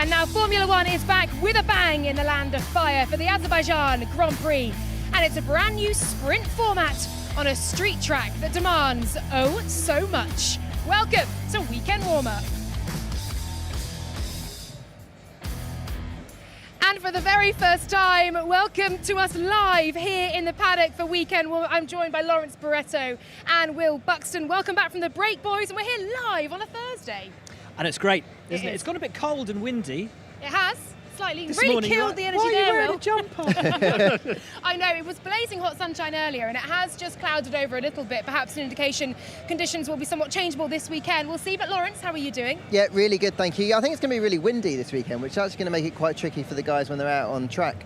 And now Formula One is back with a bang in the land of fire for the Azerbaijan Grand Prix. And it's a brand new sprint format on a street track that demands, oh, so much. Welcome to Weekend Warm-Up. And for the very first time, welcome to us live here in the paddock for Weekend Warm-Up. I'm joined by Lawrence Barretto and Will Buxton. Welcome back from the break, boys, and we're here live on a Thursday. And it's great, isn't it? It's gone a bit cold and windy. It has, slightly. This Really morning, killed the energy why there, are you wearing Will. a jumper? I know, it was blazing hot sunshine earlier and it has just clouded over a little bit. Perhaps an indication conditions will be somewhat changeable this weekend. We'll see. But Lawrence, how are you doing? Yeah, really good, thank you. I think it's going to be really windy this weekend, which is actually going to make it quite tricky for the guys when they're out on track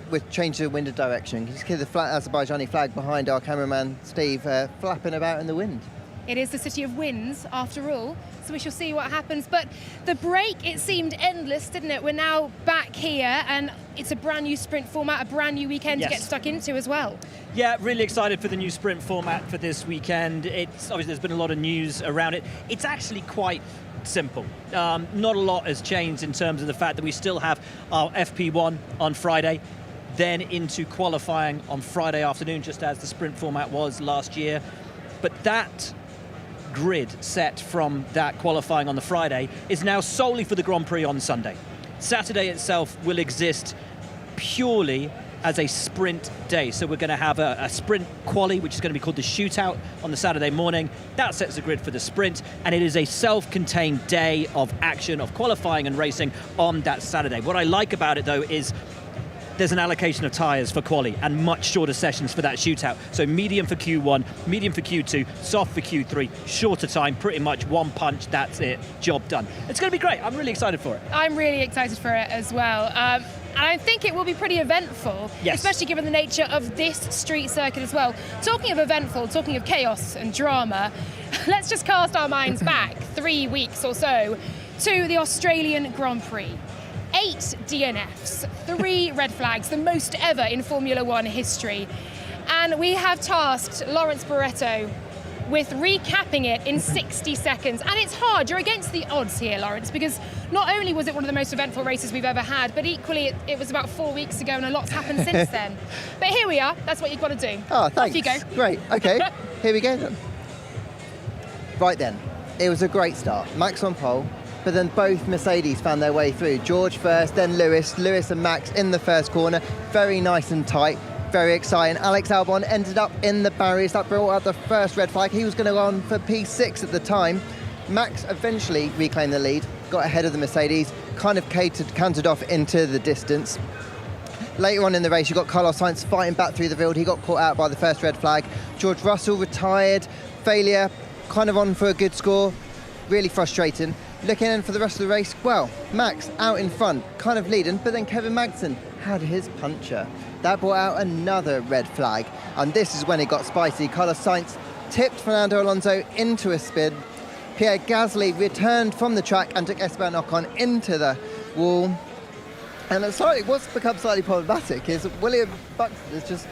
with change of wind direction. You can see the Azerbaijani flag behind our cameraman Steve flapping about in the wind. It is the city of winds, after all, so we shall see what happens. But the break, it seemed endless, didn't it? We're now back here, and it's a brand new sprint format, a brand new weekend to get stuck into as well. Yeah, really excited for the new sprint format for this weekend. It's obviously there's been a lot of news around it. It's actually quite simple. Not a lot has changed in terms of the fact that we still have our FP1 on Friday, then into qualifying on Friday afternoon, just as the sprint format was last year. But that grid set from that qualifying on the Friday is now solely for the Grand Prix on Sunday. Saturday itself will exist purely as a sprint day. So we're going to have a sprint quali, which is going to be called the shootout on the Saturday morning. That sets the grid for the sprint, and it is a self-contained day of action, of qualifying and racing on that Saturday. What I like about it, though, is there's an allocation of tyres for quali and much shorter sessions for that shootout. So medium for Q1, medium for Q2, soft for Q3, shorter time, pretty much one punch, that's it, job done. It's going to be great. I'm really excited for it. I'm really excited for it as well. And I think it will be pretty eventful, especially given the nature of this street circuit as well. Talking of eventful, talking of chaos and drama, let's just cast our minds back 3 weeks or so to the Australian Grand Prix. 8 DNFs, 3 red flags, the most ever in Formula One history. And we have tasked Lawrence Barretto with recapping it in 60 seconds. And it's hard, you're against the odds here, Lawrence, because not only was it one of the most eventful races we've ever had, but equally it was about 4 weeks ago and a lot's happened since then. But here we are, that's what you've got to do. Oh, thanks. Off you go. Great, okay, here we go then. Right then, it was a great start. Max on pole, but then both Mercedes found their way through. George first, then Lewis and Max in the first corner. Very nice and tight, very exciting. Alex Albon ended up in the barriers. That brought out the first red flag. He was going to go on for P6 at the time. Max eventually reclaimed the lead, got ahead of the Mercedes, kind of cantered off into the distance. Later on in the race, you got Carlos Sainz fighting back through the field. He got caught out by the first red flag. George Russell retired, failure, kind of on for a good score. Really frustrating. Looking in for the rest of the race, well, Max out in front, kind of leading, but then Kevin Magnussen had his puncher. That brought out another red flag, and this is when it got spicy. Carlos Sainz tipped Fernando Alonso into a spin. Pierre Gasly returned from the track and took Esteban Ocon into the wall. And what's become slightly problematic is William Buxton has just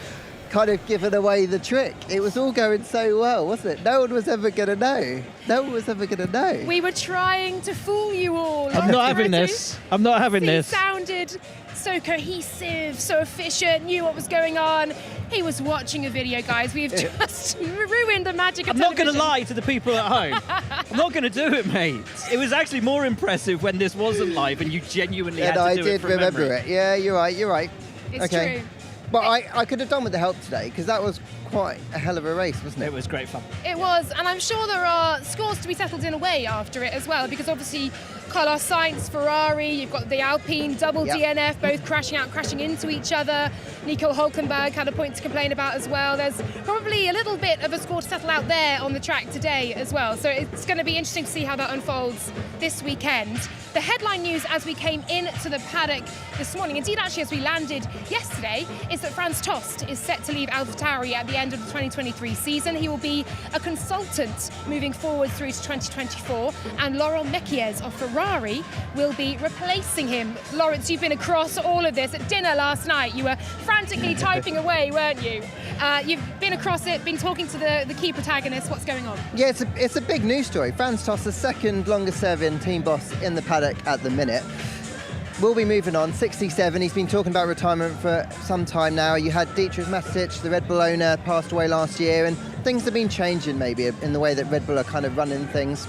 kind of given away the trick. It was all going so well, wasn't it? No one was ever going to know. No one was ever going to know. We were trying to fool you all. I'm not having this. I'm not having this. He sounded so cohesive, so efficient, knew what was going on. He was watching a video, guys. We've just ruined the magic of I'm not going to television. lie to the people at home. I'm not going to do it, mate. It was actually more impressive when this wasn't live and you genuinely had to do it from memory. I did remember it. Yeah, you're right. It's true. But I could have done with the help today, because that was quite a hell of a race, wasn't it? It was great fun. It was, and I'm sure there are scores to be settled in a way after it as well, because obviously Carlos Sainz, Ferrari, you've got the Alpine double DNF, both crashing into each other. Nico Hülkenberg had a point to complain about as well. There's probably a little bit of a score to settle out there on the track today as well. So it's going to be interesting to see how that unfolds this weekend. The headline news as we came into the paddock this morning, indeed actually as we landed yesterday, is that Franz Tost is set to leave AlphaTauri at the end of the 2023 season. He will be a consultant moving forward through to 2024, and Laurent Mekies of Ferrari will be replacing him. Lawrence, you've been across all of this. At dinner last night, you were frantically typing away, weren't you? You've been across it, been talking to the key protagonists. What's going on? Yeah, it's a big news story. Franz Tost, the second longest serving team boss in the paddock at the minute. we'll be moving on. 67, he's been talking about retirement for some time now. You had Dietrich Mateschitz, the Red Bull owner, passed away last year, and things have been changing maybe in the way that Red Bull are kind of running things.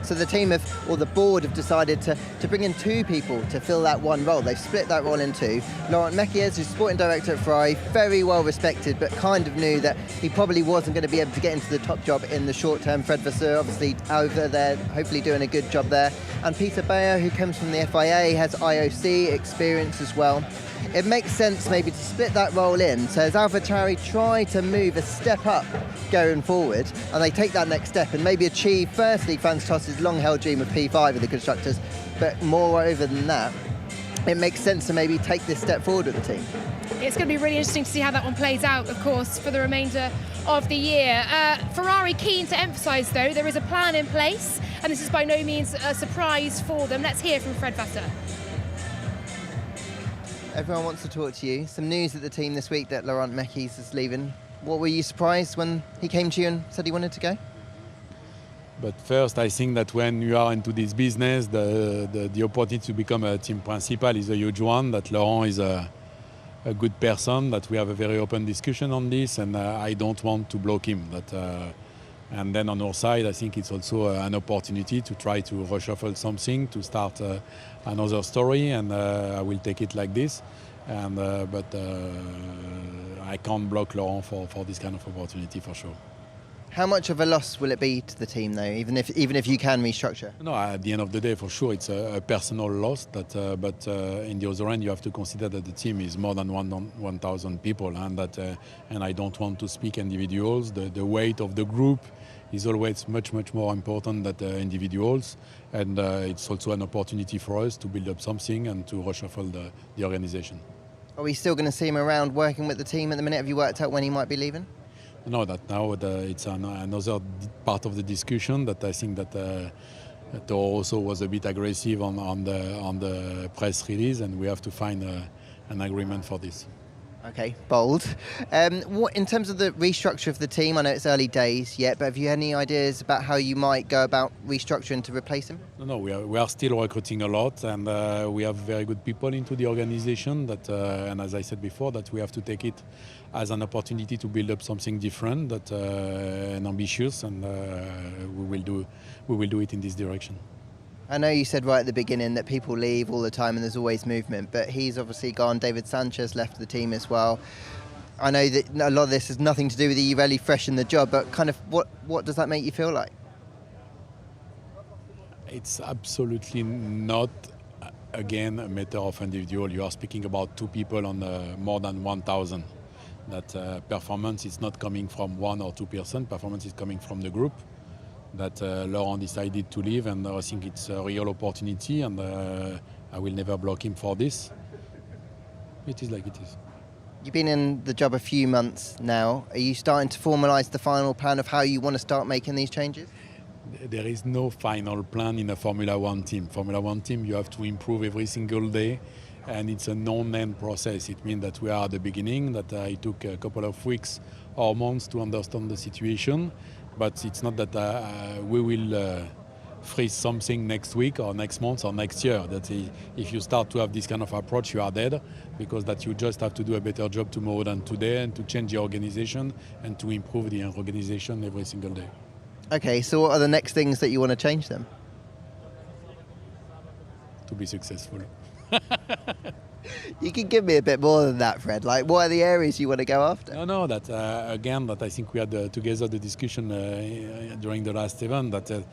So the team or the board have decided to bring in two people to fill that one role. They've split that role in two. Laurent Mekies, who's sporting director at Ferrari, very well respected, but kind of knew that he probably wasn't going to be able to get into the top job in the short term. Fred Vasseur, obviously over there, hopefully doing a good job there. And Peter Bayer, who comes from the FIA, has IOC experience as well. It makes sense maybe to split that role in. So as AlphaTauri try to move a step up going forward, and they take that next step and maybe achieve, firstly, Franz Toss's long-held dream of P5 with the constructors, but moreover than that, it makes sense to maybe take this step forward with the team. It's going to be really interesting to see how that one plays out, of course, for the remainder of the year. Ferrari keen to emphasise, though, there is a plan in place, and this is by no means a surprise for them. Let's hear from Fred Vasseur. Everyone wants to talk to you. Some news at the team this week that Laurent Mekies is leaving. What were you surprised when he came to you and said he wanted to go? But first, I think that when you are into this business, the opportunity to become a team principal is a huge one, that Laurent is a good person, that we have a very open discussion on this, and I don't want to block him. And then on our side, I think it's also an opportunity to try to reshuffle something, to start another story, and I will take it like this. But I can't block Laurent for this kind of opportunity for sure. How much of a loss will it be to the team, though, even if you can restructure? No, at the end of the day, for sure, it's a personal loss. But in the other end, you have to consider that the team is more than 1,000 people, and I don't want to speak individuals. The weight of the group is always much more important than individuals, and it's also an opportunity for us to build up something and to reshuffle the organization. Are we still going to see him around working with the team at the minute? Have you worked out when he might be leaving? No, that now it's another part of the discussion that I think that Toro also was a bit aggressive on the press release, and we have to find an agreement for this. Okay, bold. What in terms of the restructure of the team? I know it's early days yet, but have you had any ideas about how you might go about restructuring to replace him? No, we are still recruiting a lot, and we have very good people into the organization. And as I said before, that we have to take it as an opportunity to build up something different, and ambitious, and we will do it in this direction. I know you said right at the beginning that people leave all the time and there's always movement, but he's obviously gone. David Sanchez left the team as well. I know that a lot of this has nothing to do with you really fresh in the job, but kind of what does that make you feel like? It's absolutely not, again, a matter of individual. You are speaking about two people on more than 1,000. That performance is not coming from 1 or 2%. Performance is coming from the group. That Laurent decided to leave, and I think it's a real opportunity, and I will never block him for this. It is like it is. You've been in the job a few months now. Are you starting to formalise the final plan of how you want to start making these changes? There is no final plan in a Formula One team. Formula One team, you have to improve every single day, and it's a non-end process. It means that we are at the beginning, that I took a couple of weeks or months to understand the situation. But it's not that we will freeze something next week or next month or next year. That if you start to have this kind of approach, you are dead, because that you just have to do a better job tomorrow than today, and to change the organization and to improve the organization every single day. Okay, so what are the next things that you want to change then? To be successful. You can give me a bit more than that, Fred. Like, what are the areas you want to go after? No, that again, that I think we had together the discussion during the last event, that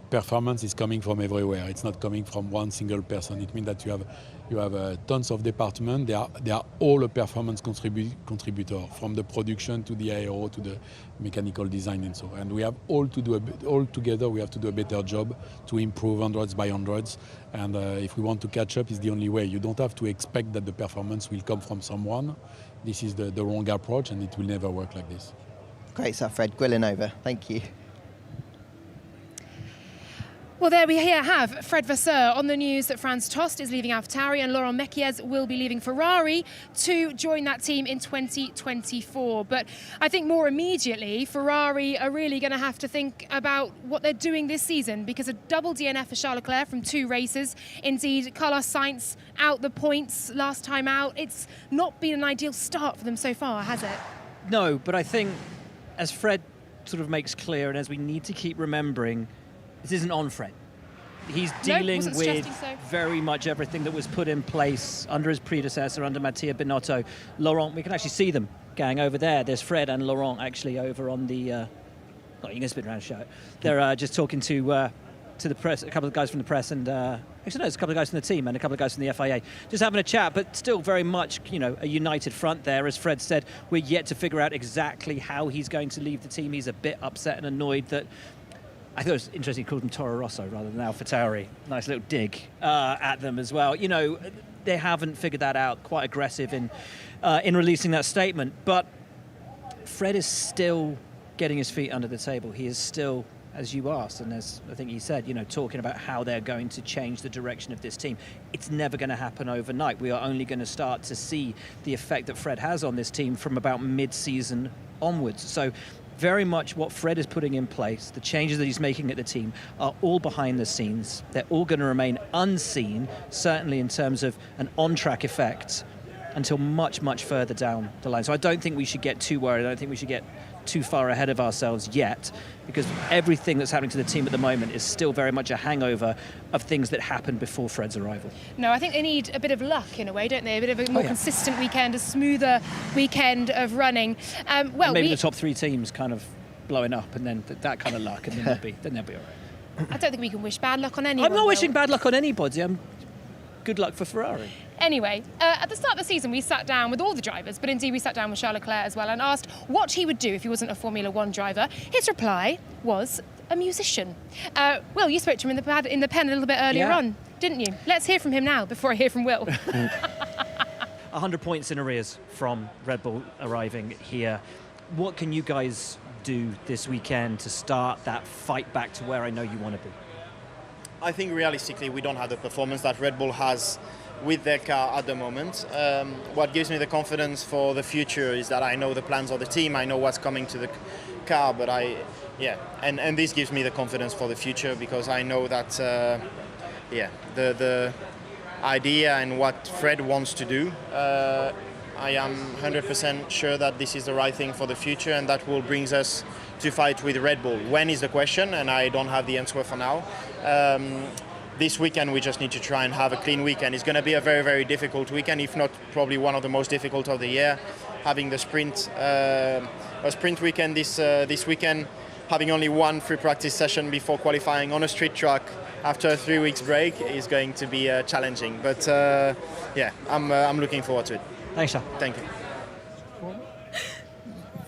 performance is coming from everywhere. It's not coming from one single person. It means that you have tons of departments. They are all a performance contributor, from the production to the aero to the mechanical design and so. And we have all together. We have to do a better job to improve hundreds by hundreds. And if we want to catch up, it's the only way. You don't have to expect that the performance will come from someone. This is the wrong approach, and it will never work like this. Great stuff, Fred. Grilling over. Thank you. Well, there we have Fred Vasseur on the news that Franz Tost is leaving AlphaTauri and Laurent Mekies will be leaving Ferrari to join that team in 2024. But I think more immediately, Ferrari are really going to have to think about what they're doing this season, because a double DNF for Charles Leclerc from 2 races. Indeed, Carlos Sainz out the points last time out. It's not been an ideal start for them so far, has it? No, but I think, as Fred sort of makes clear, and as we need to keep remembering, this isn't on Fred. He's dealing with very much everything that was put in place under his predecessor, under Mattia Binotto. Laurent, we can actually see them going over there. There's Fred and Laurent actually over on the... you can spin around and show it. They're just talking to the press, a couple of guys from the press, and actually no, there's a couple of guys from the team and a couple of guys from the FIA. Just having a chat, but still very much, a united front there. As Fred said, we're yet to figure out exactly how he's going to leave the team. He's a bit upset and annoyed that... I thought it was interesting he called them Toro Rosso rather than AlphaTauri. Nice little dig at them as well. They haven't figured that out. Quite aggressive in releasing that statement. But Fred is still getting his feet under the table. He is still, as you asked, and as I think he said, talking about how they're going to change the direction of this team. It's never going to happen overnight. We are only going to start to see the effect that Fred has on this team from about mid-season onwards. So very much what Fred is putting in place, the changes that he's making at the team, are all behind the scenes. They're all going to remain unseen, certainly in terms of an on-track effect, until much, much further down the line. So I don't think we should get too worried. I don't think we should get too far ahead of ourselves yet, because everything that's happening to the team at the moment is still very much a hangover of things that happened before Fred's arrival. No, I think they need a bit of luck in a way, don't they? A bit of a more consistent weekend, a smoother weekend of running. Maybe the top 3 teams kind of blowing up, and then that kind of luck, and then they'll be all right. I don't think we can wish bad luck on anyone. I'm not wishing bad luck on anybody. Good luck for Ferrari. Anyway, at the start of the season, we sat down with all the drivers, but indeed we sat down with Charles Leclerc as well and asked what he would do if he wasn't a Formula One driver. His reply was a musician. Will, you spoke to him in the pen a little bit earlier on, didn't you? Let's hear from him now before I hear from Will. 100 points in arrears from Red Bull arriving here. What can you guys do this weekend to start that fight back to where I know you want to be? I think realistically we don't have the performance that Red Bull has with their car at the moment. What gives me the confidence for the future is that I know the plans of the team, I know what's coming to the car, but and this gives me the confidence for the future, because I know that the idea and what Fred wants to do, I am 100% sure that this is the right thing for the future, and that will bring us to fight with Red Bull. When is the question, and I don't have the answer for now. This weekend we just need to try and have a clean weekend. It's going to be a very, very difficult weekend, if not probably one of the most difficult of the year. Having the a sprint weekend this weekend, having only one free practice session before qualifying on a street track after a 3 weeks break is going to be challenging. But I'm looking forward to it. Thanks, Sean. Thank you.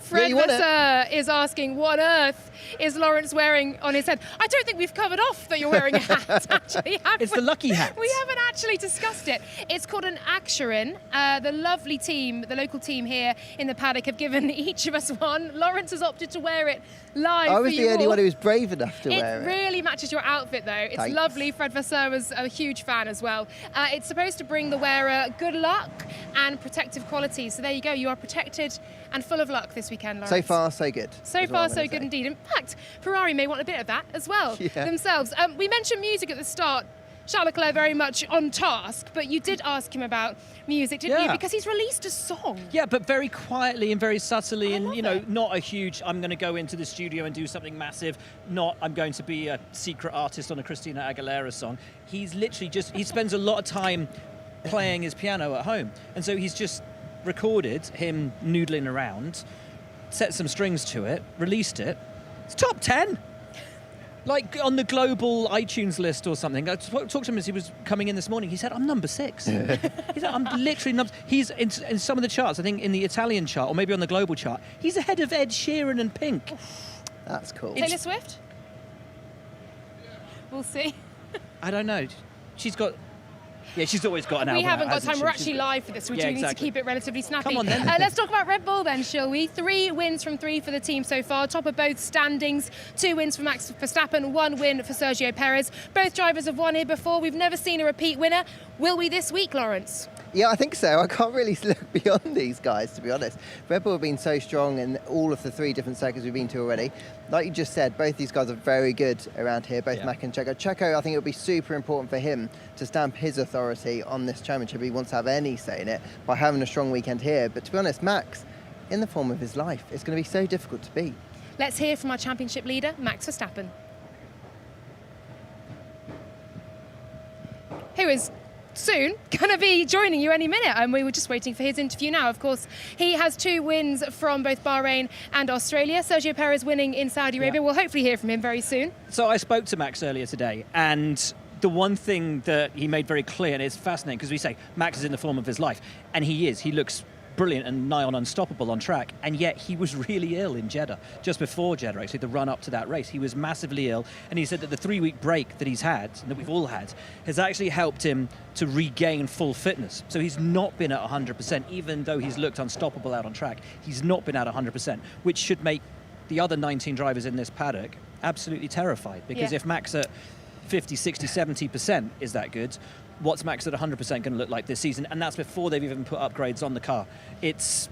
Fred Vasseur is asking, what on earth is Lawrence wearing on his head? I don't think we've covered off that you're wearing a hat, actually. It's the lucky hat. We haven't actually discussed it. It's called an Aksharin. The lovely team, the local team here in the paddock, have given each of us one. Lawrence has opted to wear it live I was for the you only all. one who was brave enough to wear it. It really matches your outfit, though. It's Thanks. lovely. Fred Vasseur was a huge fan as well. It's supposed to bring the wearer good luck and protective qualities. So there you go. You are protected and full of luck this weekend, Lawrence. So far, so good. So far, so good indeed. In fact, Ferrari may want a bit of that as well themselves. We mentioned music at the start. Charles Leclerc very much on task, but you did ask him about music, didn't you? Because he's released a song. Yeah, but very quietly and very subtly, and it. not a huge, I'm going to go into the studio and do something massive, not I'm going to be a secret artist on a Christina Aguilera song. He's literally he spends a lot of time playing his piano at home, and so he's just recorded him noodling around, set some strings to it, released it. It's top 10. Like on the global iTunes list or something. I talked to him as he was coming in this morning. He said, I'm number 6. He said, I'm literally number... He's in some of the charts, I think in the Italian chart or maybe on the global chart, he's ahead of Ed Sheeran and Pink. That's cool. Taylor Swift? We'll see. I don't know. She's got Yeah, she's always got an album. We haven't got hasn't time. she? We're actually live for this. We Yeah, do need to exactly. keep it relatively snappy. Come on, then. Let's talk about Red Bull then, shall we? 3 wins from 3 for the team so far. Top of both standings. 2 wins for Max Verstappen, 1 win for Sergio Perez. Both drivers have won here before. We've never seen a repeat winner. Will we this week, Lawrence? Yeah, I think so. I can't really look beyond these guys, to be honest. Red Bull have been so strong in all of the 3 different circuits we've been to already. Like you just said, both these guys are very good around here, both Mac and Checo. Checo, I think it would be super important for him to stamp his authority on this championship. He wants to have any say in it by having a strong weekend here. But to be honest, Max, in the form of his life, it's going to be so difficult to beat. Let's hear from our championship leader, Max Verstappen, who is soon going to be joining you any minute, and we were just waiting for his interview now. Of course, he has 2 wins from both Bahrain and Australia. Sergio Perez winning in Saudi Arabia. We'll hopefully hear from him very soon. So I spoke to Max earlier today, and the one thing that he made very clear, and it's fascinating because we say Max is in the form of his life, and he is. He looks brilliant and nigh on unstoppable on track, and yet he was really ill in Jeddah, just before Jeddah, actually, the run up to that race. He was massively ill, and he said that the 3-week break that he's had, and that we've all had, has actually helped him to regain full fitness. So he's not been at 100%, even though he's looked unstoppable out on track. He's not been at 100%, which should make the other 19 drivers in this paddock absolutely terrified, because if Max at 50, 60, 70% is that good, what's Max at 100% going to look like this season? And that's before they've even put upgrades on the car. It's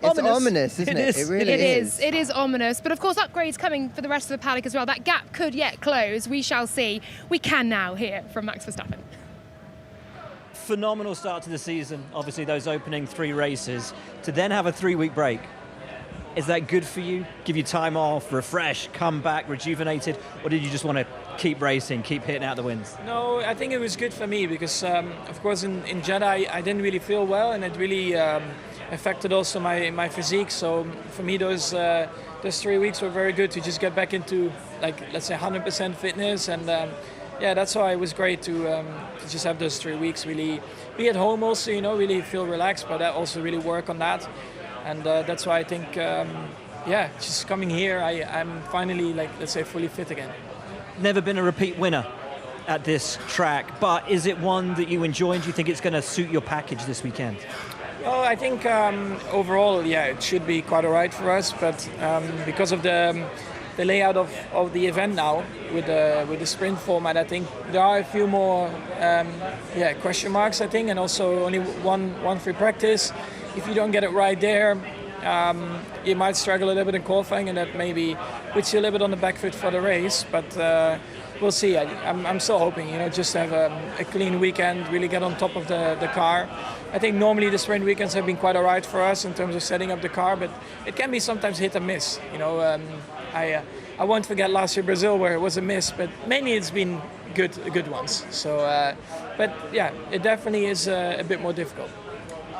ominous, isn't it? It really is. It is ominous. But of course, upgrades coming for the rest of the paddock as well. That gap could yet close. We shall see. We can now hear from Max Verstappen. Phenomenal start to the season. Obviously, those opening 3 races. To then have a 3-week break, is that good for you? Give you time off, refresh, come back, rejuvenated? Or did you just want to keep racing, keep hitting out the wins? No, I think it was good for me because, of course, in Jeddah I didn't really feel well, and it really affected also my physique. So for me, those 3 weeks were very good to just get back into, like, let's say 100% fitness, and that's why it was great to just have those 3 weeks, really be at home also, really feel relaxed, but also really work on that. And that's why I think, just coming here, I'm finally, let's say, fully fit again. Never been a repeat winner at this track, but is it one that you enjoy, and do you think it's going to suit your package this weekend? Well, I think overall, it should be quite all right for us, but because of the layout of the event now with the sprint format, I think there are a few more question marks, I think, and also only one free practice. If you don't get it right there, you might struggle a little bit in qualifying, and that maybe puts you a little bit on the back foot for the race. But we'll see. I'm still hoping, just to have a clean weekend, really get on top of the car. I think normally the sprint weekends have been quite all right for us in terms of setting up the car, but it can be sometimes hit and miss. I won't forget last year Brazil where it was a miss, but mainly it's been good ones. So, it definitely is a bit more difficult.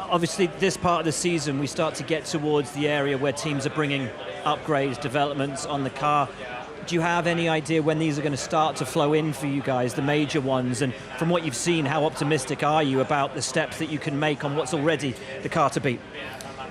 Obviously, this part of the season, we start to get towards the area where teams are bringing upgrades, developments on the car. Do you have any idea when these are going to start to flow in for you guys, the major ones? And from what you've seen, how optimistic are you about the steps that you can make on what's already the car to beat?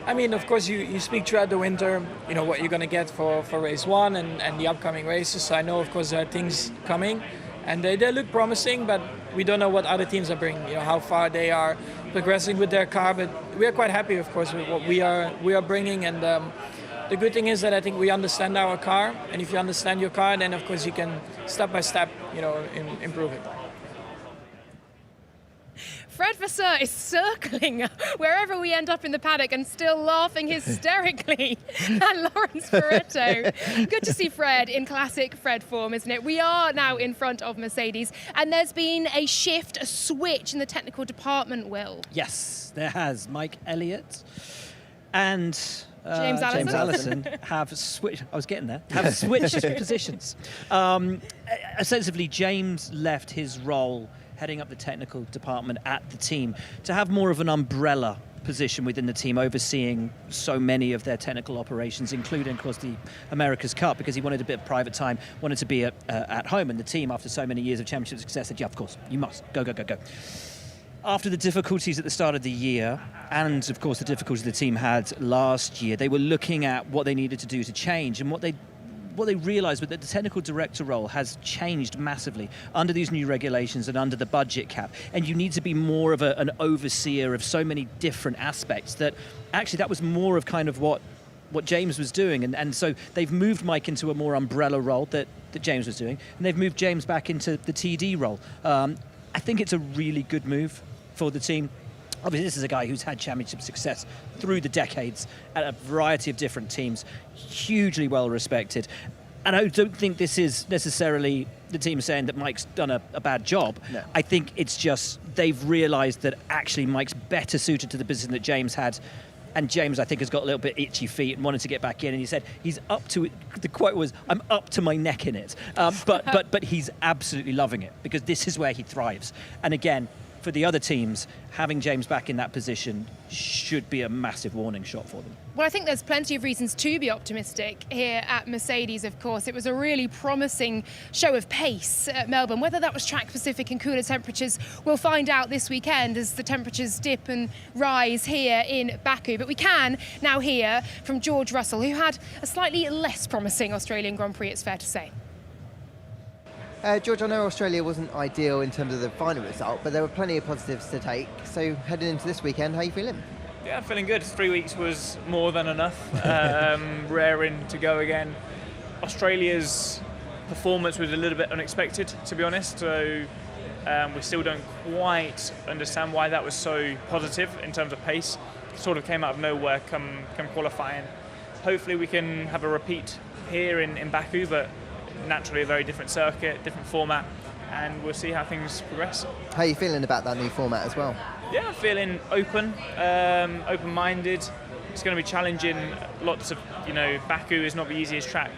I mean, of course, you speak throughout the winter, what you're going to get for race 1 and the upcoming races. So I know, of course, there are things coming, and they look promising, but we don't know what other teams are bringing, how far they are progressing with their car. But we are quite happy, of course, with what we are bringing. And the good thing is that I think we understand our car, and if you understand your car, then of course you can step by step, improve it. Fred Vasseur is circling wherever we end up in the paddock and still laughing hysterically at Lawrence Barretto. Good to see Fred in classic Fred form, isn't it? We are now in front of Mercedes, and there's been a shift, a switch in the technical department, Will. Yes, there has. Mike Elliott and James Allison have switched. I was getting there. Have switched positions. Ostensibly, James left his role heading up the technical department at the team to have more of an umbrella position within the team, overseeing so many of their technical operations, including, of course, the America's Cup, because he wanted a bit of private time, wanted to be at home, and the team, after so many years of championship success, said, yeah, of course, you must. Go. After the difficulties at the start of the year, and of course the difficulties the team had last year, they were looking at what they needed to do to change, and what they what they realised was that the technical director role has changed massively under these new regulations and under the budget cap, and you need to be more of an overseer of so many different aspects that actually that was more of kind of what James was doing, and so they've moved Mike into a more umbrella role that James was doing, and they've moved James back into the TD role. I think it's a really good move for the team. Obviously, this is a guy who's had championship success through the decades at a variety of different teams, hugely well respected. And I don't think this is necessarily the team saying that Mike's done a bad job. No. I think it's just they've realised that actually Mike's better suited to the position that James had. And James, I think, has got a little bit itchy feet and wanted to get back in. And he said he's up to it. The quote was, "I'm up to my neck in it." But he's absolutely loving it because this is where he thrives. And again, for the other teams, having James back in that position should be a massive warning shot for them. Well, I think there's plenty of reasons to be optimistic here at Mercedes, of course. It was a really promising show of pace at Melbourne. Whether that was track-specific and cooler temperatures, we'll find out this weekend as the temperatures dip and rise here in Baku. But we can now hear from George Russell, who had a slightly less promising Australian Grand Prix, it's fair to say. George, I know Australia wasn't ideal in terms of the final result, but there were plenty of positives to take. So heading into this weekend, how are you feeling? Yeah, I'm feeling good. 3 weeks was more than enough. Raring to go again. Australia's performance was a little bit unexpected, to be honest. So we still don't quite understand why that was so positive in terms of pace. Sort of came out of nowhere come qualifying. Hopefully we can have a repeat here in Baku, but naturally a very different circuit, different format, and we'll see how things progress. How are you feeling about that new format as well? Yeah, I'm feeling open-minded. It's going to be challenging. Lots of, Baku is not the easiest track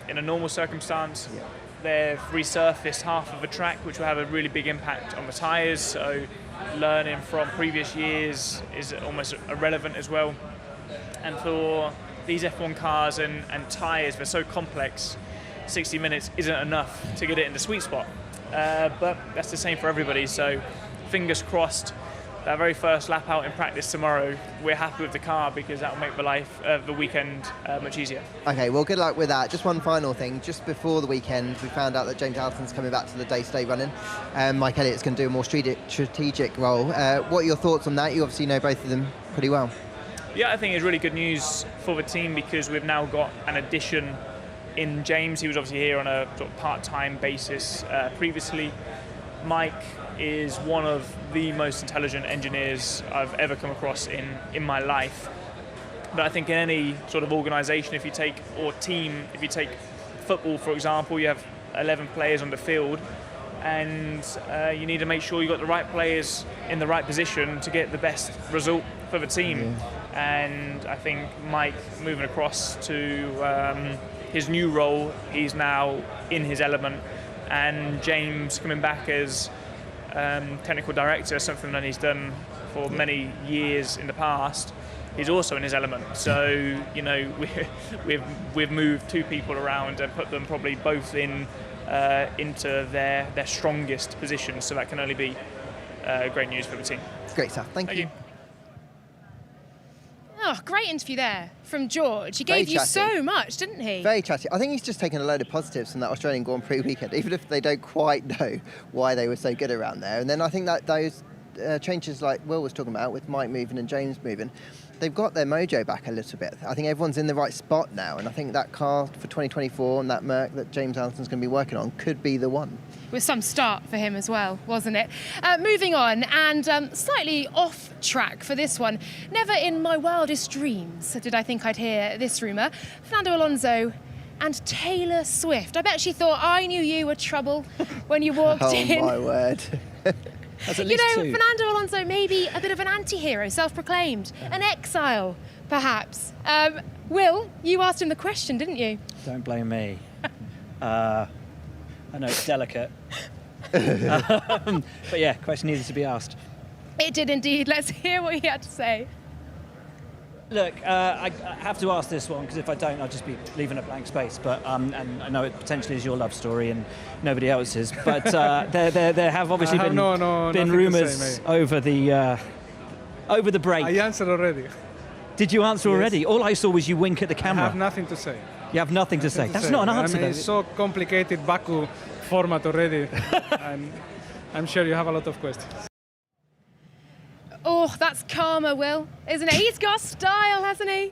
in a normal circumstance. Yeah. They've resurfaced half of a track, which will have a really big impact on the tyres. So learning from previous years is almost irrelevant as well. And for these F1 cars and tyres, they're so complex, 60 minutes isn't enough to get it in the sweet spot. But that's the same for everybody, so fingers crossed. That very first lap out in practice tomorrow, we're happy with the car because that will make the weekend much easier. Okay, well, good luck with that. Just one final thing. Just before the weekend, we found out that James Allison's coming back to the day-to-day running. Mike Elliott's going to do a more strategic role. What are your thoughts on that? You obviously know both of them pretty well. Yeah, I think it's really good news for the team because we've now got an addition in James. He was obviously here on a sort of part-time basis previously. Mike is one of the most intelligent engineers I've ever come across in my life. But I think in any sort of organisation, if you take football, for example, you have 11 players on the field, and you need to make sure you've got the right players in the right position to get the best result for the team. Yeah. And I think Mike moving across to his new role, he's now in his element, and James coming back as technical director, something that he's done for many years in the past, he's also in his element. So we've moved two people around and put them probably both into their strongest positions, so that can only be great news for the team. Great stuff. Thank you. Oh, great interview there from George. He gave you so much, didn't he? Very chatty. I think he's just taken a load of positives from that Australian Grand Prix weekend, even if they don't quite know why they were so good around there. And then I think that those changes like Will was talking about with Mike moving and James moving, they've got their mojo back a little bit. I think everyone's in the right spot now, and I think that car for 2024 and that Merc that James Allison's going to be working on could be the one. With some start for him as well, wasn't it? Moving on, and slightly off track for this one. Never in my wildest dreams did I think I'd hear this rumour. Fernando Alonso and Taylor Swift. I bet she thought I knew you were trouble when you walked in. Oh, my word. That's at least two. Fernando Alonso may be a bit of an anti-hero, self-proclaimed, an exile, perhaps. Will, you asked him the question, didn't you? Don't blame me. I know it's delicate. But yeah, question needed to be asked. It did indeed. Let's hear what he had to say. Look, I have to ask this one because if I don't, I'll just be leaving a blank space. But and I know it potentially is your love story and nobody else's. But there have obviously been rumours over the break. I answered already. Did you answer already? All I saw was you wink at the camera. I have nothing to say. You have nothing to say. That's not an answer, I mean, though. it's so complicated Baku format already, and I'm sure you have a lot of questions. Oh, that's karma, Will, isn't it? He's got style, hasn't he?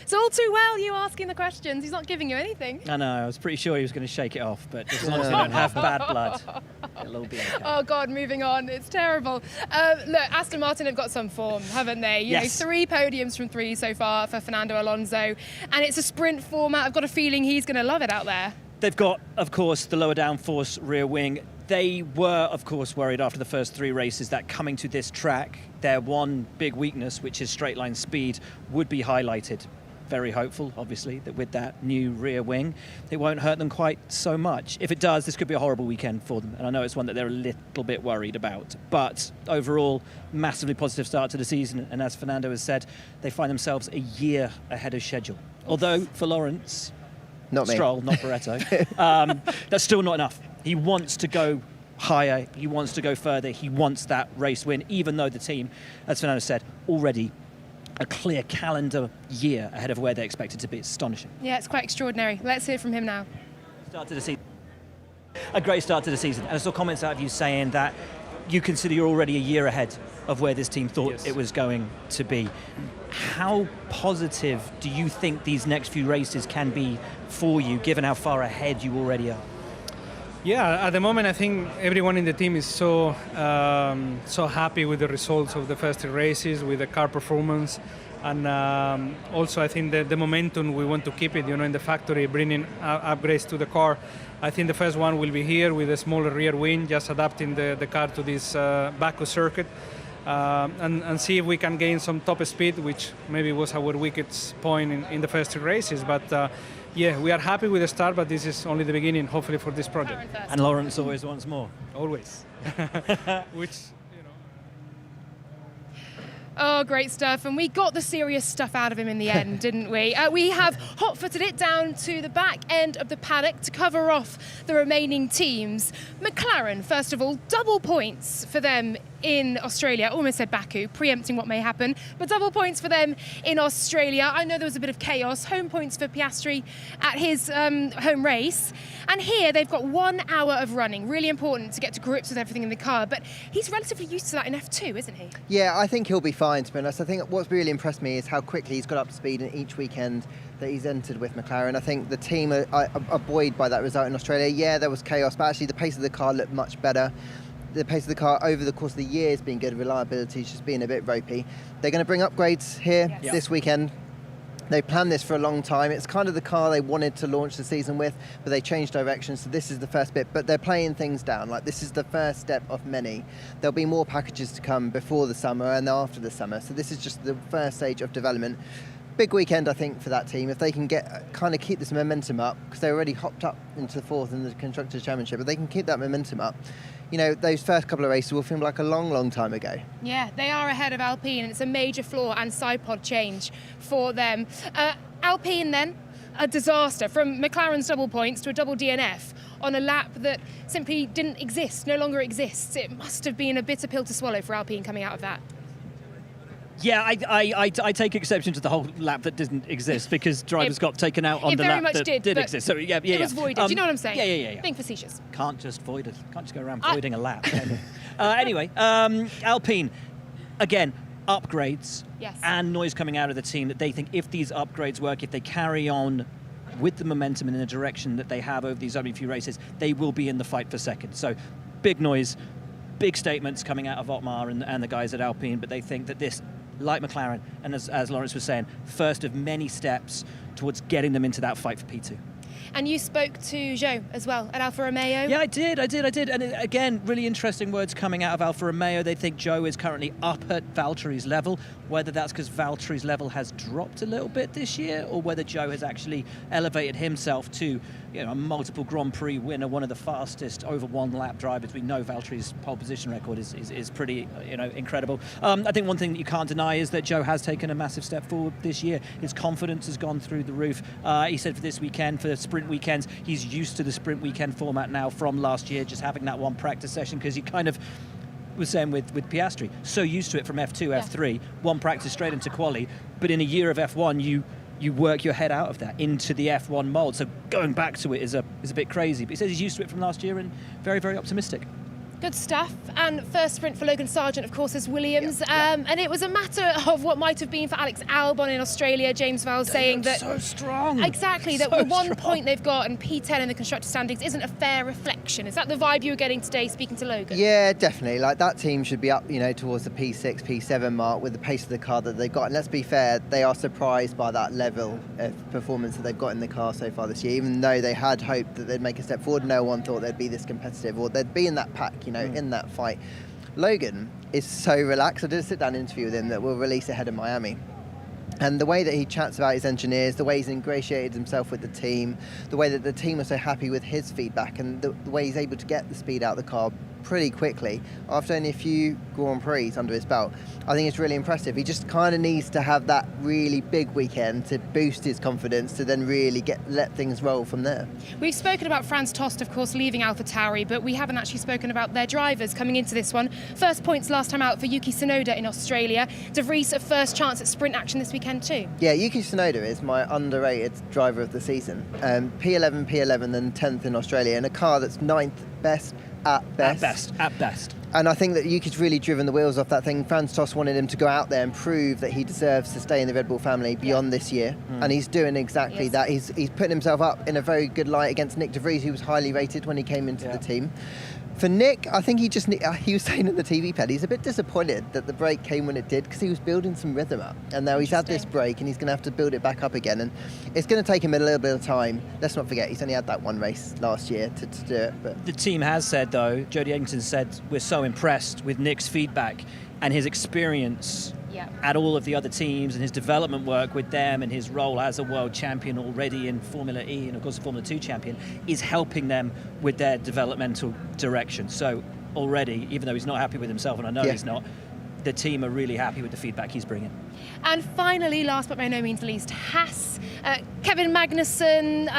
It's all too well you asking the questions. He's not giving you anything. I know, I was pretty sure he was going to shake it off, but as long as they don't have bad blood, it'll all be okay. Oh, God, moving on. It's terrible. Look, Aston Martin have got some form, haven't they? You know, 3 podiums from 3 so far for Fernando Alonso, and it's a sprint format. I've got a feeling he's going to love it out there. They've got, of course, the lower downforce rear wing. They were, of course, worried after the first 3 races that coming to this track, their one big weakness, which is straight line speed, would be highlighted. Very hopeful, obviously, that with that new rear wing, it won't hurt them quite so much. If it does, this could be a horrible weekend for them, and I know it's one that they're a little bit worried about. But overall, massively positive start to the season, and as Fernando has said, they find themselves a year ahead of schedule. Although, for Lawrence, Not me. Stroll, not Barretto, that's still not enough. He wants to go higher, he wants to go further, he wants that race win, even though the team, as Fernando said, already a clear calendar year ahead of where they expected to be. It's astonishing. Yeah, it's quite extraordinary. Let's hear from him now. Start to the season. A great start to the season. And I saw comments out of you saying that you consider you're already a year ahead of where this team thought it was going to be. How positive do you think these next few races can be for you, given how far ahead you already are? Yeah, at the moment I think everyone in the team is so happy with the results of the first 3 races, with the car performance, and also I think the momentum we want to keep it. You know, in the factory, bringing upgrades to the car. I think the first one will be here with a smaller rear wing, just adapting the car to this Baku circuit, and see if we can gain some top speed, which maybe was our weakest point in the first 3 races. But yeah, we are happy with the start, but this is only the beginning, hopefully, for this project. And Lawrence always wants more. Always. Which, you know. Oh, great stuff. And we got the serious stuff out of him in the end, didn't we? We have hot-footed it down to the back end of the paddock to cover off the remaining teams. McLaren, first of all, double points for them in Australia. Almost said Baku, preempting what may happen, but double points for them in Australia. I know there was a bit of chaos. Home points for Piastri at his home race. And here they've got 1 hour of running. Really important to get to grips with everything in the car, but he's relatively used to that in F2, isn't he? Yeah, I think he'll be fine, to be honest. I think what's really impressed me is how quickly he's got up to speed in each weekend that he's entered with McLaren. I think the team are buoyed by that result in Australia. Yeah, there was chaos, but actually the pace of the car looked much better. The pace of the car over the course of the year has been good. Reliability is just being a bit ropey. They're going to bring upgrades here this weekend. They planned this for a long time. It's kind of the car they wanted to launch the season with, but they changed direction, so this is the first bit. But they're playing things down. Like, this is the first step of many. There'll be more packages to come before the summer and after the summer, so this is just the first stage of development. Big weekend, I think, for that team. If they can keep this momentum up, because they already hopped up into 4th in the Constructors' Championship, but they can keep that momentum up. You know, those first couple of races will feel like a long, long time ago. Yeah, they are ahead of Alpine, and it's a major floor and side pod change for them. Alpine then, a disaster, from McLaren's double points to a double DNF on a lap that simply didn't exist, no longer exists. It must have been a bitter pill to swallow for Alpine coming out of that. Yeah, I take exception to the whole lap that didn't exist, because drivers got taken out on the lap that did exist. So yeah, it was voided. Do you know what I'm saying? Yeah. Being facetious. Can't just void it. Can't just go around voiding a lap. Anyway, Alpine, again, upgrades and noise coming out of the team that they think if these upgrades work, if they carry on with the momentum in the direction that they have over these only few races, they will be in the fight for second. So big noise, big statements coming out of Otmar and the guys at Alpine, but they think that this, like McLaren, and as Lawrence was saying, first of many steps towards getting them into that fight for P2. And you spoke to Zhou as well at Alfa Romeo. Yeah, I did. And again, really interesting words coming out of Alfa Romeo. They think Zhou is currently up at Valtteri's level. Whether that's because Valtteri's level has dropped a little bit this year, or whether Zhou has actually elevated himself to, you know, a multiple Grand Prix winner, one of the fastest over 1 lap drivers. We know Valtteri's pole position record is pretty, you know, incredible. I think one thing that you can't deny is that Zhou has taken a massive step forward this year. His confidence has gone through the roof. He said for this weekend, for sprint weekends, he's used to the sprint weekend format now from last year, just having that one practice session, because he kind of was saying with Piastri, so used to it from F2, F3, one practice straight into quali, but in a year of F1, you you work your head out of that into the F1 mould. So going back to it is a bit crazy. But he says he's used to it from last year and very, very optimistic. Good stuff. And first sprint for Logan Sargent, of course, is Williams. And it was a matter of what might have been for Alex Albon in Australia. James Vowles saying that... so strong. Exactly, that the one point they've got in P10 in the constructor standings isn't a fair reflection. Is that the vibe you were getting today speaking to Logan? Yeah, definitely. Like, that team should be up, towards the P6, P7 mark with the pace of the car that they've got. And let's be fair, they are surprised by that level of performance that they've got in the car so far this year. Even though they had hoped that they'd make a step forward, no one thought they'd be this competitive or they'd be in that pack, in that fight. Logan is so relaxed. I did a sit-down interview with him that we'll release ahead of Miami. And the way that he chats about his engineers, the way he's ingratiated himself with the team, the way that the team are so happy with his feedback, and the way he's able to get the speed out of the car pretty quickly after only a few Grand Prix under his belt, I think it's really impressive. He just kind of needs to have that really big weekend to boost his confidence to then really let things roll from there. We've spoken about Franz Tost, of course, leaving AlphaTauri, but we haven't actually spoken about their drivers coming into this one. First points last time out for Yuki Tsunoda in Australia. De Vries a first chance at sprint action this weekend too. Yeah, Yuki Tsunoda is my underrated driver of the season. P11 and 10th in Australia in a car that's 9th best at best. And I think that Yuki's really driven the wheels off that thing. Franz Tost wanted him to go out there and prove that he deserves to stay in the Red Bull family beyond this year. And he's doing exactly that. He's putting himself up in a very good light against Nick De Vries, who was highly rated when he came into the team. For Nick, I think he was saying in the TV pad, he's a bit disappointed that the break came when it did because he was building some rhythm up. And now he's had this break and he's going to have to build it back up again. And it's going to take him a little bit of time. Let's not forget, he's only had that one race last year to do it. But the team has said, though, Jody Eglinton said, we're so impressed with Nick's feedback and his experience at all of the other teams and his development work with them and his role as a world champion already in Formula E and, of course, a Formula 2 champion is helping them with their developmental direction. So already, even though he's not happy with himself, and I know he's not, the team are really happy with the feedback he's bringing. And finally, last but by no means least, Haas. Kevin Magnussen,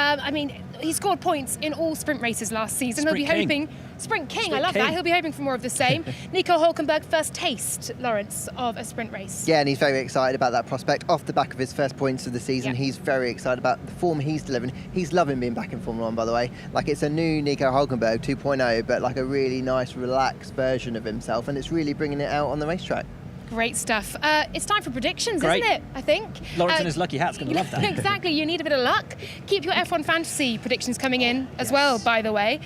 he scored points in all sprint races last season. Sprint He'll be King. hoping... Sprint King, I love that. He'll be hoping for more of the same. Nico Hülkenberg, first taste, Lawrence, of a sprint race. Yeah, and he's very excited about that prospect. Off the back of his first points of the season, he's very excited about the form he's delivering. He's loving being back in Formula 1, by the way. Like, it's a new Nico Hülkenberg 2.0, but like a really nice, relaxed version of himself, and it's really bringing it out on the racetrack. Great stuff. It's time for predictions, isn't it? I think. Lawrence in his lucky hat's going to love that. Exactly. You need a bit of luck. Keep your F1 fantasy predictions coming in as well, by the way.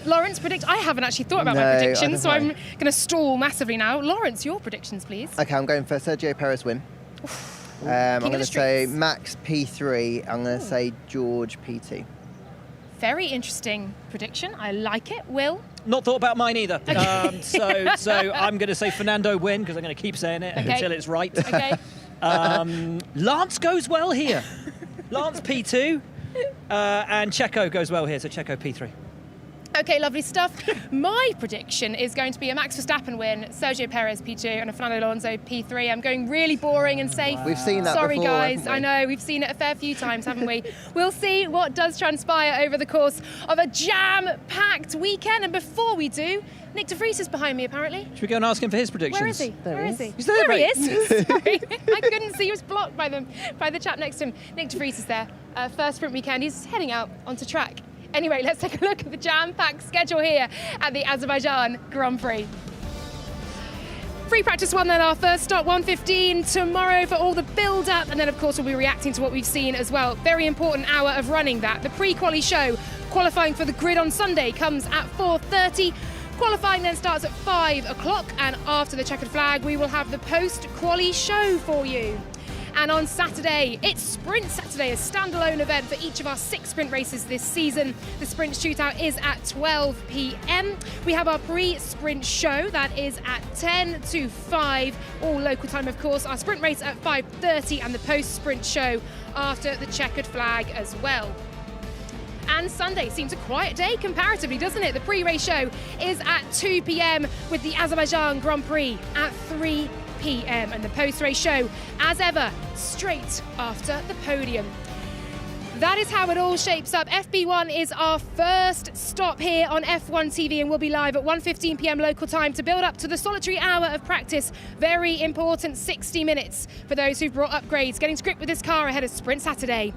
Lawrence, I haven't actually thought about my predictions, so I'm going to stall massively now. Lawrence, your predictions, please. Okay, I'm going for Sergio Perez win. I'm going to say Max P3. I'm going to say George P2. Very interesting prediction. I like it. Will? Not thought about mine either. Okay. So I'm going to say Fernando win because I'm going to keep saying it until it's right. Okay. Lance goes well here. Lance P2 and Checo goes well here. So Checo P3. Okay, lovely stuff. My prediction is going to be a Max Verstappen win, Sergio Perez P2 and a Fernando Alonso P3. I'm going really boring and safe. We've seen that Sorry, before, guys. I know, we've seen it a fair few times, haven't we? We'll see what does transpire over the course of a jam-packed weekend. And before we do, Nick De Vries is behind me, apparently. Should we go and ask him for his predictions? Where is he? Where is he? He's there, There he mate. is. Sorry. I couldn't see. He was blocked by the chap next to him. Nick De Vries is there. First sprint weekend. He's heading out onto track. Anyway, let's take a look at the jam-packed schedule here at the Azerbaijan Grand Prix. Free practice one then, our first start, 1:15 tomorrow for all the build-up, and then of course we'll be reacting to what we've seen as well. Very important hour of running that. The pre-quali show, qualifying for the grid on Sunday, comes at 4:30. Qualifying then starts at 5 o'clock, and after the checkered flag we will have the post-quali show for you. And on Saturday, it's Sprint Saturday, a standalone event for each of our 6 sprint races this season. The sprint shootout is at 12 p.m. We have our pre-sprint show, that is at 10 to 5, all local time of course. Our sprint race at 5:30 and the post-sprint show after the checkered flag as well. And Sunday seems a quiet day comparatively, doesn't it? The pre-race show is at 2 p.m. with the Azerbaijan Grand Prix at 3 p.m. and the post-race show, as ever, straight after the podium. That is how it all shapes up. FP1 is our first stop here on F1 TV, and we'll be live at 1:15 p.m. local time to build up to the solitary hour of practice. Very important 60 minutes for those who've brought upgrades, getting to grip with this car ahead of Sprint Saturday.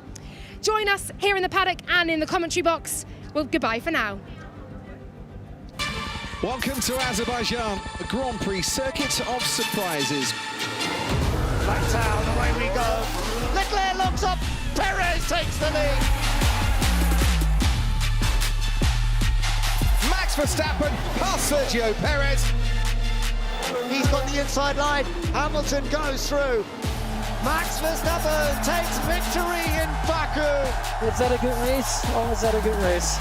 Join us here in the paddock and in the commentary box. Well, goodbye for now. Welcome to Azerbaijan, the Grand Prix circuit of surprises. Black down, away we go. Leclerc locks up, Perez takes the lead. Max Verstappen past Sergio Perez. He's got the inside line, Hamilton goes through. Max Verstappen takes victory in Baku. Was that a good race or was that a good race?